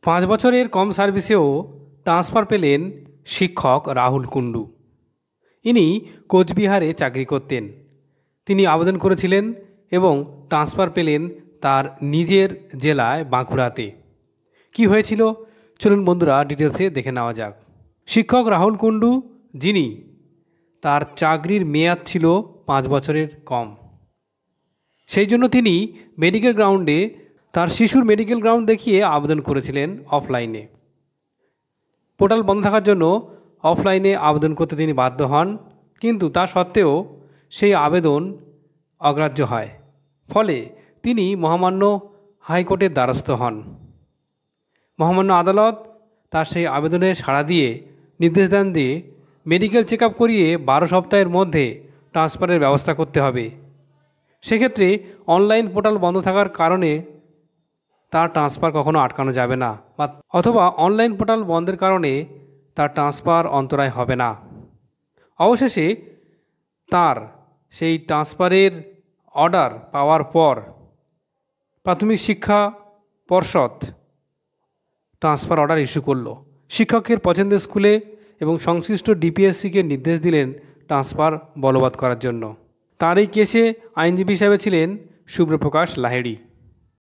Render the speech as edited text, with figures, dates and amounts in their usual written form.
5 বছরের কম সার্ভিসেও ট্রান্সফার পেলেন শিক্ষক রাহুল কুণ্ডু। ইনি কোচবিহারে চাকরি করতেন। তিনি আবেদন করেছিলেন এবং ট্রান্সফার পেলেন তার নিজের জেলায় বাঁকুড়াতে। কি হয়েছিল চলুন বন্ধুরা ডিটেলসে দেখে নেওয়া যাক। শিক্ষক রাহুল কুণ্ডু, যিনি তার চাকরির মেয়াদ ছিল 5 বছরের কম, সেই জন্য তিনি মেডিকেল গ্রাউন্ডে তার শিশুর মেডিকেল গ্রাউন্ড দেখিয়ে আবেদন করেছিলেন অফলাইনে। পোর্টাল বন্ধ থাকার জন্য অফলাইনে আবেদন করতে তিনি বাধ্য হন, কিন্তু তা সত্ত্বেও সেই আবেদন অগ্রাহ্য হয়। ফলে তিনি মহামান্য হাইকোর্টের দ্বারস্থ হন। মহামান্য আদালত তার সেই আবেদনে সাড়া দিয়ে নির্দেশ দেন যে মেডিকেল চেক আপ করিয়ে 12 সপ্তাহের মধ্যে ট্রান্সফারের ব্যবস্থা করতে হবে। সেক্ষেত্রে অনলাইন পোর্টাল বন্ধ থাকার কারণে তার ট্রান্সফার কখনো আটকানো যাবে না, অথবা অনলাইন পোর্টাল বন্ধের কারণে তার ট্রান্সফার অন্তরায় হবে না। অবশেষে তার সেই ট্রান্সফারের অর্ডার পাওয়ার পর প্রাথমিক শিক্ষা পর্ষদ ট্রান্সফার অর্ডার ইস্যু করল। শিক্ষকের পছন্দের স্কুলে এবং সংশ্লিষ্ট ডিপিএসসিকে নির্দেশ দিলেন ট্রান্সফার বলবৎ করার জন্য। তার এই কেসে আইনজীবী হিসাবে ছিলেন সুব্রপ্রকাশ লাহিড়ী।